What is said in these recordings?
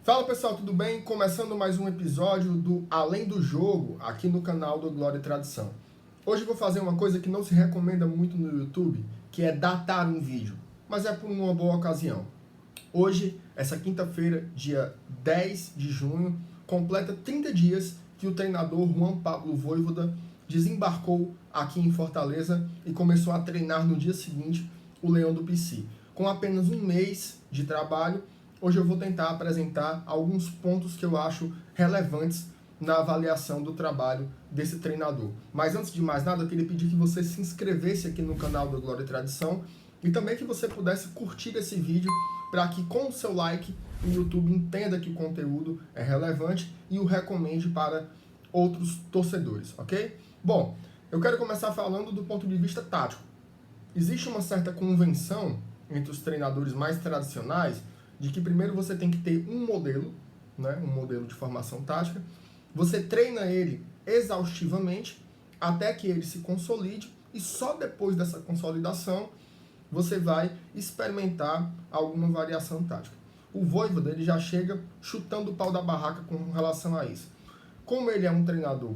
Fala pessoal, tudo bem? Começando mais um episódio do Além do Jogo, aqui no canal do Glória e Tradição. Hoje eu vou fazer uma coisa que não se recomenda muito no YouTube, que é datar um vídeo, mas é por uma boa ocasião. Hoje, essa quinta-feira, dia 10 de junho, completa 30 dias que o treinador Juan Pablo Vojvoda desembarcou aqui em Fortaleza e começou a treinar no dia seguinte o Leão do PC. Com apenas um mês de trabalho, hoje eu vou tentar apresentar alguns pontos que eu acho relevantes na avaliação do trabalho desse treinador. Mas antes de mais nada, eu queria pedir que você se inscrevesse aqui no canal do Glória e Tradição e também que você pudesse curtir esse vídeo para que com o seu like o YouTube entenda que o conteúdo é relevante e o recomende para outros torcedores, ok? Bom, eu quero começar falando do ponto de vista tático. Existe uma certa convenção entre os treinadores mais tradicionais de que primeiro você tem que ter um modelo, né, um modelo de formação tática, você treina ele exaustivamente até que ele se consolide e só depois dessa consolidação você vai experimentar alguma variação tática. O Vojvoda ele já chega chutando o pau da barraca com relação a isso. Como ele é um treinador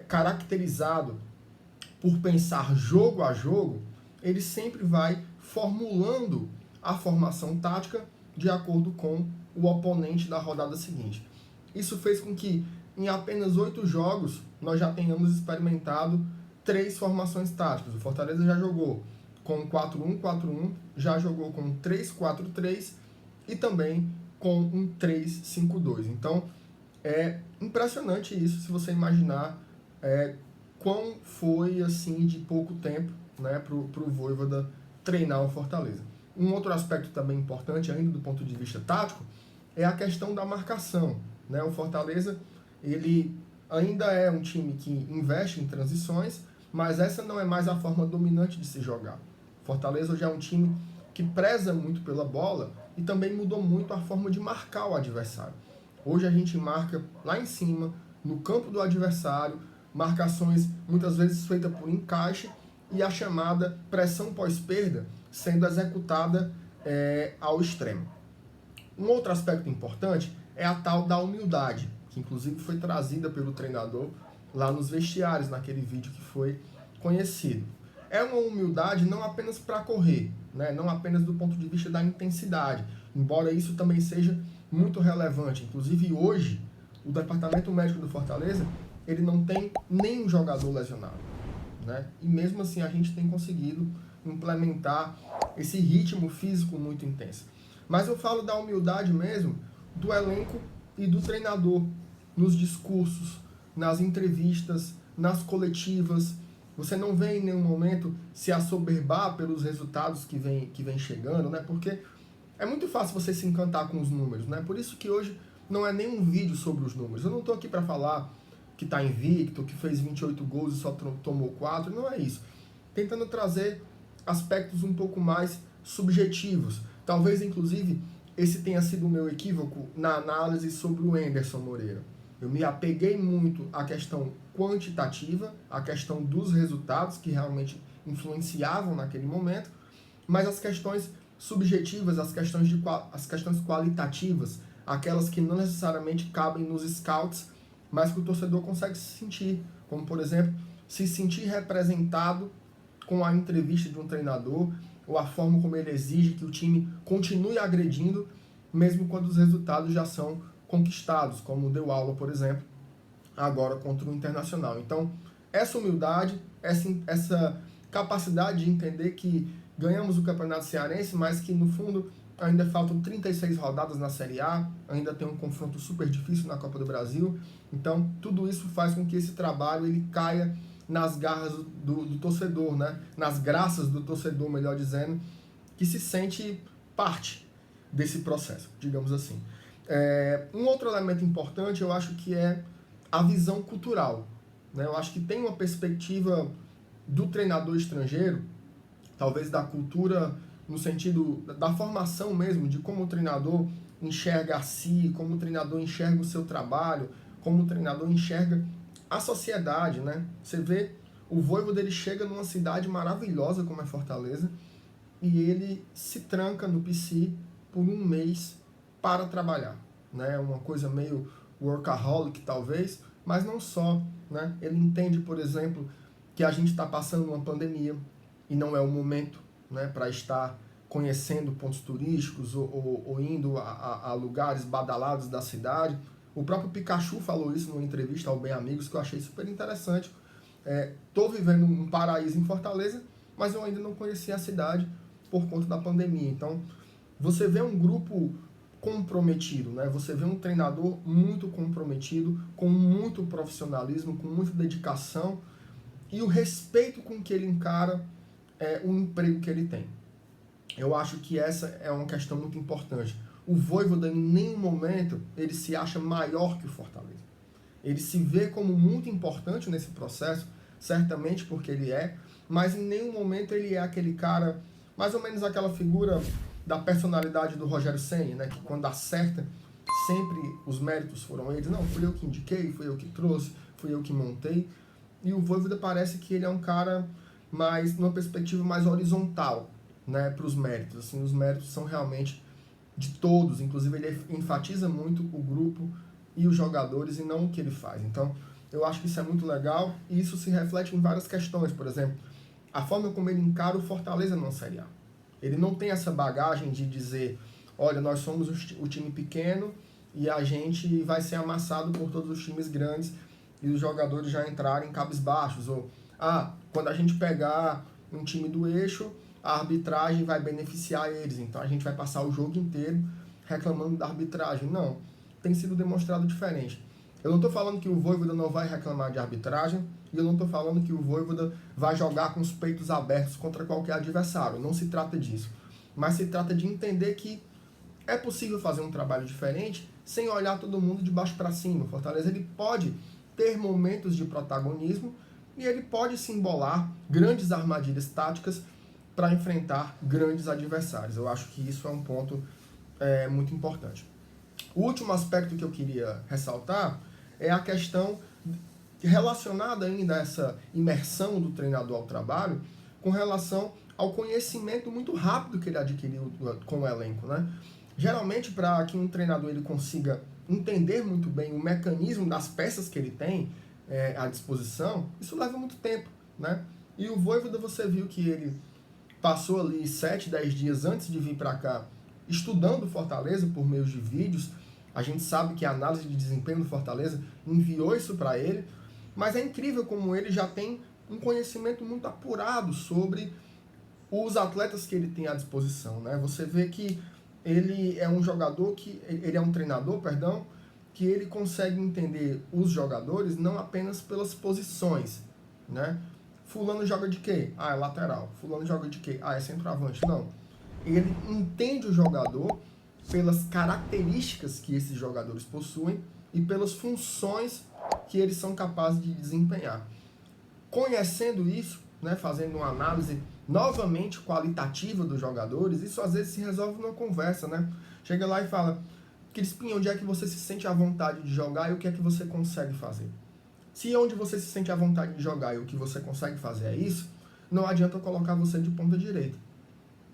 caracterizado por pensar jogo a jogo, ele sempre vai formulando a formação tática de acordo com o oponente da rodada seguinte. Isso fez com que em apenas 8 jogos nós já tenhamos experimentado 3 formações táticas. O Fortaleza já jogou com 4-1-4-1, já jogou com 3-4-3 e também com um 3-5-2. Então é impressionante isso se você imaginar quão foi assim de pouco tempo, né, para o Vojvoda treinar o Fortaleza. Um outro aspecto também importante, ainda do ponto de vista tático, é a questão da marcação, né? O Fortaleza ele ainda é um time que investe em transições, mas essa não é mais a forma dominante de se jogar. Fortaleza hoje é um time que preza muito pela bola e também mudou muito a forma de marcar o adversário. Hoje a gente marca lá em cima, no campo do adversário, marcações muitas vezes feitas por encaixe e a chamada pressão pós-perda sendo executada ao extremo. Um outro aspecto importante é a tal da humildade, que inclusive foi trazida pelo treinador lá nos vestiários, naquele vídeo que foi conhecido. É uma humildade não apenas para correr, né? Não apenas do ponto de vista da intensidade, embora isso também seja muito relevante. Inclusive hoje, o departamento médico do Fortaleza, ele não tem nenhum jogador lesionado, né? E mesmo assim a gente tem conseguido implementar esse ritmo físico muito intenso. Mas eu falo da humildade mesmo do elenco e do treinador, nos discursos, nas entrevistas, nas coletivas. Você não vê em nenhum momento se assoberbar pelos resultados que vem chegando, né? Porque é muito fácil você se encantar com os números, né? Por isso que hoje não é nenhum vídeo sobre os números. Eu não estou aqui para falar que está invicto, que fez 28 gols e só tomou 4, não é isso. Tentando trazer aspectos um pouco mais subjetivos. Talvez, inclusive, esse tenha sido o meu equívoco na análise sobre o Anderson Moreira. Eu me apeguei muito à questão quantitativa, à questão dos resultados que realmente influenciavam naquele momento, mas as questões subjetivas, as questões qualitativas, aquelas que não necessariamente cabem nos scouts, mas que o torcedor consegue se sentir, como, por exemplo, se sentir representado com a entrevista de um treinador ou a forma como ele exige que o time continue agredindo, mesmo quando os resultados já são conquistados, como deu aula, por exemplo, agora contra o Internacional. Então, essa humildade, essa capacidade de entender que ganhamos o Campeonato Cearense, mas que no fundo ainda faltam 36 rodadas na Série A, ainda tem um confronto super difícil na Copa do Brasil. Então, tudo isso faz com que esse trabalho ele caia nas garras do torcedor, né? Nas graças do torcedor, melhor dizendo, que se sente parte desse processo, digamos assim. Um outro elemento importante, eu acho que é a visão cultural, né? Eu acho que tem uma perspectiva do treinador estrangeiro, talvez da cultura no sentido da formação mesmo, de como o treinador enxerga a si, como o treinador enxerga o seu trabalho, como o treinador enxerga a sociedade, né? Você vê, o Vojvoda ele chega numa cidade maravilhosa como é Fortaleza e ele se tranca no PC por um mês para trabalhar, né? Uma coisa meio workaholic, talvez, mas não só, né? Ele entende, por exemplo, que a gente está passando uma pandemia e não é o momento, né, para estar conhecendo pontos turísticos ou indo a lugares badalados da cidade. O próprio Pikachu falou isso numa entrevista ao Bem Amigos, que eu achei super interessante. Estou vivendo um paraíso em Fortaleza, mas eu ainda não conheci a cidade por conta da pandemia. Então, você vê um grupo comprometido, né? Você vê um treinador muito comprometido, com muito profissionalismo, com muita dedicação e o respeito com que ele encara o emprego que ele tem. Eu acho que essa é uma questão muito importante. O Vojvoda, em nenhum momento, ele se acha maior que o Fortaleza. Ele se vê como muito importante nesse processo, certamente porque ele é, mas em nenhum momento ele é aquele cara, mais ou menos aquela figura da personalidade do Rogério Ceni, né, que quando acerta, sempre os méritos foram eles. Não, fui eu que indiquei, fui eu que trouxe, fui eu que montei. E o Vojvoda parece que ele é um cara mais, numa perspectiva mais horizontal, né, para os méritos. Assim, os méritos são realmente de todos, inclusive ele enfatiza muito o grupo e os jogadores e não o que ele faz. Então, eu acho que isso é muito legal e isso se reflete em várias questões. Por exemplo, a forma como ele encara o Fortaleza numa Série A. Ele não tem essa bagagem de dizer, olha, nós somos o time pequeno e a gente vai ser amassado por todos os times grandes e os jogadores já entrarem cabisbaixos. Ou, quando a gente pegar um time do eixo, a arbitragem vai beneficiar eles, então a gente vai passar o jogo inteiro reclamando da arbitragem. Não, tem sido demonstrado diferente. Eu não estou falando que o Vojvoda não vai reclamar de arbitragem e eu não estou falando que o Vojvoda vai jogar com os peitos abertos contra qualquer adversário. Não se trata disso. Mas se trata de entender que é possível fazer um trabalho diferente sem olhar todo mundo de baixo para cima. O Fortaleza ele pode ter momentos de protagonismo e ele pode se embolar grandes armadilhas táticas para enfrentar grandes adversários. Eu acho que isso é um ponto muito importante. O último aspecto que eu queria ressaltar é a questão relacionada ainda a essa imersão do treinador ao trabalho com relação ao conhecimento muito rápido que ele adquiriu com o elenco, né? Geralmente, para que um treinador ele consiga entender muito bem o mecanismo das peças que ele tem à disposição, isso leva muito tempo, né? E o Vojvoda, você viu que ele passou ali 7, 10 dias antes de vir para cá estudando Fortaleza por meio de vídeos. A gente sabe que a análise de desempenho do Fortaleza enviou isso para ele, mas é incrível como ele já tem um conhecimento muito apurado sobre os atletas que ele tem à disposição, né? Você vê que ele é um treinador, que ele consegue entender os jogadores não apenas pelas posições, né? Fulano joga de quê? É lateral. Fulano joga de quê? É centroavante. Não. Ele entende o jogador pelas características que esses jogadores possuem e pelas funções que eles são capazes de desempenhar. Conhecendo isso, né, fazendo uma análise novamente qualitativa dos jogadores, isso às vezes se resolve numa conversa, né? Chega lá e fala, Crispim, onde é que você se sente à vontade de jogar e o que é que você consegue fazer? Se onde você se sente à vontade de jogar e o que você consegue fazer é isso, não adianta colocar você de ponta direita,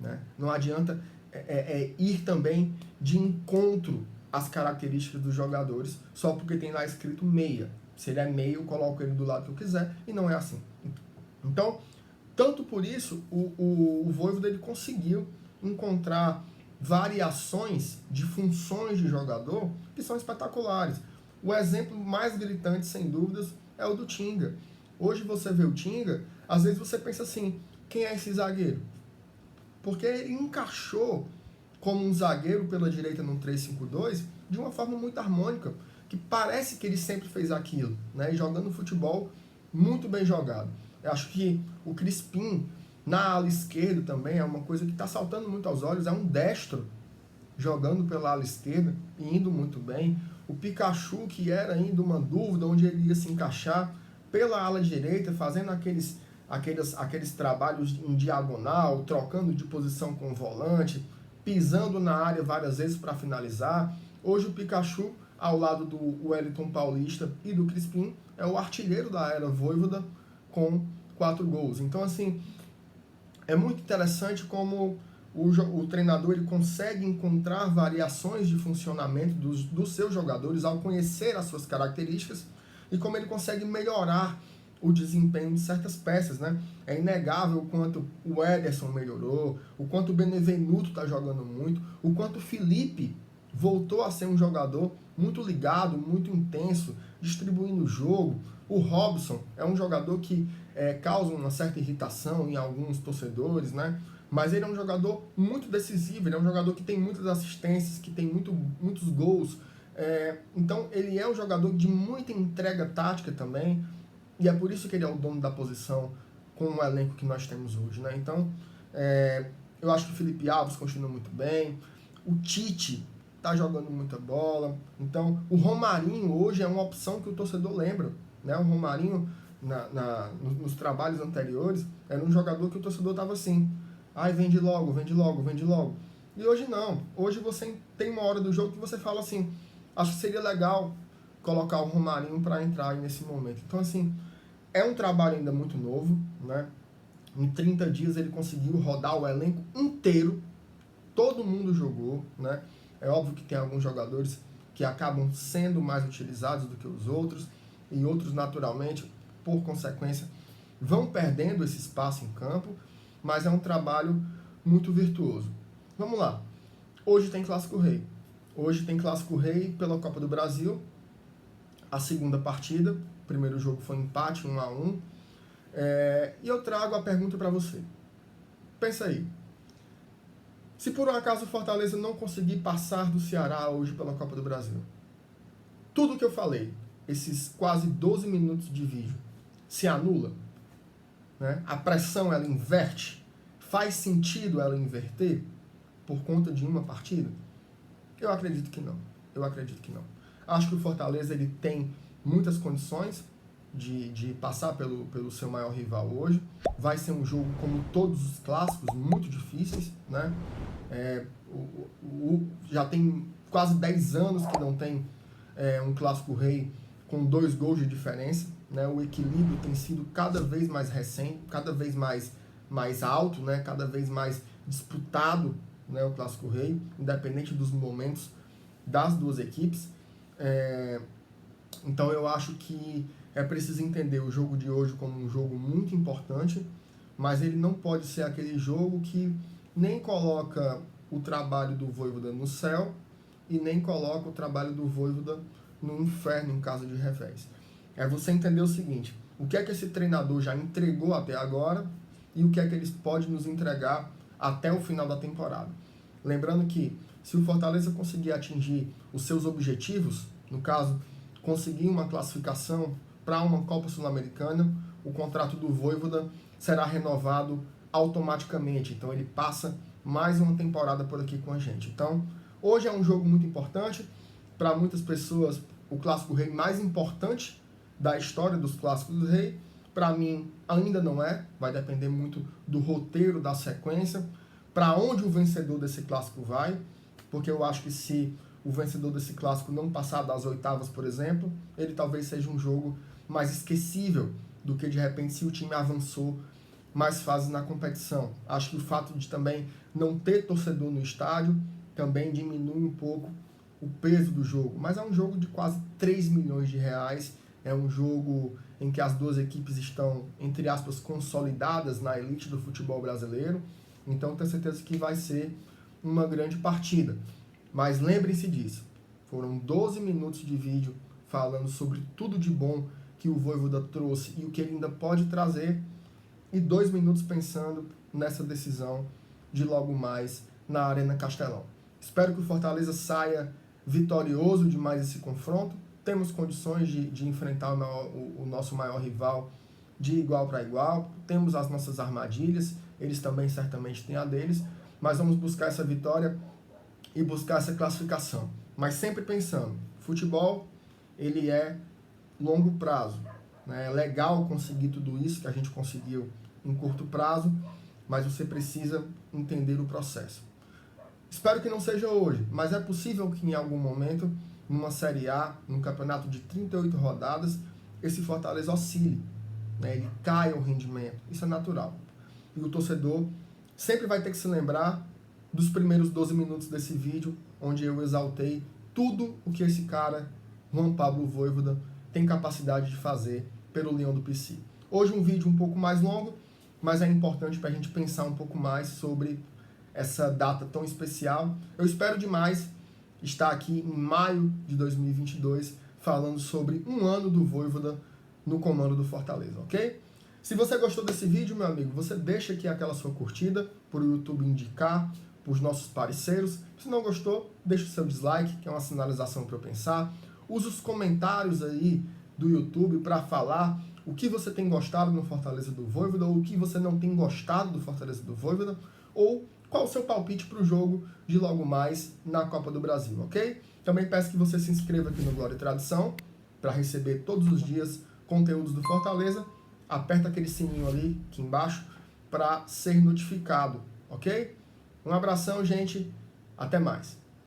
né? Não adianta ir também de encontro às características dos jogadores só porque tem lá escrito meia. Se ele é meia, eu coloco ele do lado que eu quiser e não é assim. Então, tanto por isso, o Vojvoda ele conseguiu encontrar variações de funções de jogador que são espetaculares. O exemplo mais gritante, sem dúvidas, é o do Tinga. Hoje você vê o Tinga, às vezes você pensa assim, quem é esse zagueiro? Porque ele encaixou como um zagueiro pela direita no 3-5-2 de uma forma muito harmônica, que parece que ele sempre fez aquilo, né? E jogando futebol muito bem jogado. Eu acho que o Crispim, na ala esquerda também, é uma coisa que está saltando muito aos olhos, é um destro jogando pela ala esquerda e indo muito bem. O Pikachu, que era ainda uma dúvida onde ele ia se encaixar, pela ala direita, fazendo aqueles trabalhos em diagonal, trocando de posição com o volante, pisando na área várias vezes para finalizar. Hoje o Pikachu, ao lado do Wellington Paulista e do Crispim, é o artilheiro da era Vojvoda com 4 gols. Então, assim, é muito interessante como o treinador ele consegue encontrar variações de funcionamento dos seus jogadores ao conhecer as suas características e como ele consegue melhorar o desempenho de certas peças, né? É inegável o quanto o Ederson melhorou, o quanto o Benevenuto está jogando muito, o quanto o Felipe voltou a ser um jogador muito ligado, muito intenso, distribuindo o jogo. O Robson é um jogador que causa uma certa irritação em alguns torcedores, né? Mas ele é um jogador muito decisivo, ele é um jogador que tem muitas assistências, que tem muitos gols. Então ele é um jogador de muita entrega tática também, e é por isso que ele é o dono da posição com o elenco que nós temos hoje, né? Então, eu acho que o Felipe Alves continua muito bem, o Tite tá jogando muita bola, então o Romarinho hoje é uma opção que o torcedor lembra, né? O Romarinho, nos trabalhos anteriores, era um jogador que o torcedor tava assim, ai, vende logo, vende logo, vende logo. E hoje não, hoje você tem uma hora do jogo que você fala assim, acho que seria legal colocar o Romarinho para entrar aí nesse momento. Então, assim, é um trabalho ainda muito novo, né? Em 30 dias ele conseguiu rodar o elenco inteiro, todo mundo jogou, né? É óbvio que tem alguns jogadores que acabam sendo mais utilizados do que os outros, e outros, naturalmente, por consequência, vão perdendo esse espaço em campo, mas é um trabalho muito virtuoso. Vamos lá. Hoje tem Clássico Rei. Hoje tem Clássico Rei pela Copa do Brasil, a segunda partida. O primeiro jogo foi empate, 1-1. E eu trago a pergunta para você. Pensa aí. Se por um acaso o Fortaleza não conseguir passar do Ceará hoje pela Copa do Brasil, tudo que eu falei, esses quase 12 minutos de vídeo, se anula? Né? A pressão, ela inverte? Faz sentido ela inverter por conta de uma partida? Eu acredito que não. Eu acredito que não. Acho que o Fortaleza ele tem muitas condições de passar pelo seu maior rival hoje. Vai ser um jogo, como todos os clássicos, muito difíceis, né? Já tem quase 10 anos que não tem um Clássico Rei com 2 gols de diferença, né? O equilíbrio tem sido cada vez mais recente, cada vez mais alto, né? Cada vez mais disputado, né? O Clássico Rei, independente dos momentos das duas equipes. Então eu acho que é preciso entender o jogo de hoje como um jogo muito importante, mas ele não pode ser aquele jogo que nem coloca o trabalho do Vojvoda no céu e nem coloca o trabalho do Vojvoda no inferno em caso de revés. É você entender o seguinte, o que é que esse treinador já entregou até agora e o que é que eles podem nos entregar até o final da temporada. Lembrando que se o Fortaleza conseguir atingir os seus objetivos, no caso, conseguir uma classificação para uma Copa Sul-Americana, o contrato do Vojvoda será renovado automaticamente. Então ele passa mais uma temporada por aqui com a gente. Então, hoje é um jogo muito importante. Para muitas pessoas, o Clássico Rei mais importante da história dos Clássicos do Rei. Para mim, ainda não é. Vai depender muito do roteiro, da sequência. Para onde o vencedor desse Clássico vai. Porque eu acho que se o vencedor desse Clássico não passar das oitavas, por exemplo, ele talvez seja um jogo mais esquecível do que, de repente, se o time avançou mais fases na competição. Acho que o fato de também não ter torcedor no estádio também diminui um pouco o peso do jogo. Mas é um jogo de quase 3 milhões de reais. É um jogo em que as duas equipes estão, entre aspas, consolidadas na elite do futebol brasileiro. Então, tenho certeza que vai ser uma grande partida. Mas lembrem-se disso. Foram 12 minutos de vídeo falando sobre tudo de bom que o Vojvoda trouxe e o que ele ainda pode trazer. E 2 minutos pensando nessa decisão de logo mais na Arena Castelão. Espero que o Fortaleza saia vitorioso de mais esse confronto. Temos condições de enfrentar o nosso maior rival de igual para igual. Temos as nossas armadilhas, eles também certamente têm a deles. Mas vamos buscar essa vitória e buscar essa classificação. Mas sempre pensando, futebol, ele é longo prazo. Né? É legal conseguir tudo isso que a gente conseguiu em curto prazo, mas você precisa entender o processo. Espero que não seja hoje, mas é possível que em algum momento, numa Série A, num campeonato de 38 rodadas, esse Fortaleza oscile, né? Ele caia o rendimento. Isso é natural. E o torcedor sempre vai ter que se lembrar dos primeiros 12 minutos desse vídeo, onde eu exaltei tudo o que esse cara, Juan Pablo Vojvoda, tem capacidade de fazer pelo Leão do PC. Hoje um vídeo um pouco mais longo, mas é importante para a gente pensar um pouco mais sobre essa data tão especial. Eu espero demais estar aqui em maio de 2022 falando sobre um ano do Vojvoda no comando do Fortaleza, ok? Se você gostou desse vídeo, meu amigo, você deixa aqui aquela sua curtida para o YouTube indicar para os nossos parceiros. Se não gostou, deixa o seu dislike, que é uma sinalização para eu pensar. Usa os comentários aí do YouTube para falar o que você tem gostado no Fortaleza do Vojvoda, ou o que você não tem gostado do Fortaleza do Vojvoda, ou qual o seu palpite para o jogo de logo mais na Copa do Brasil, ok? Também peço que você se inscreva aqui no Glória e Tradição para receber todos os dias conteúdos do Fortaleza. Aperta aquele sininho ali aqui embaixo para ser notificado, ok? Um abração, gente. Até mais.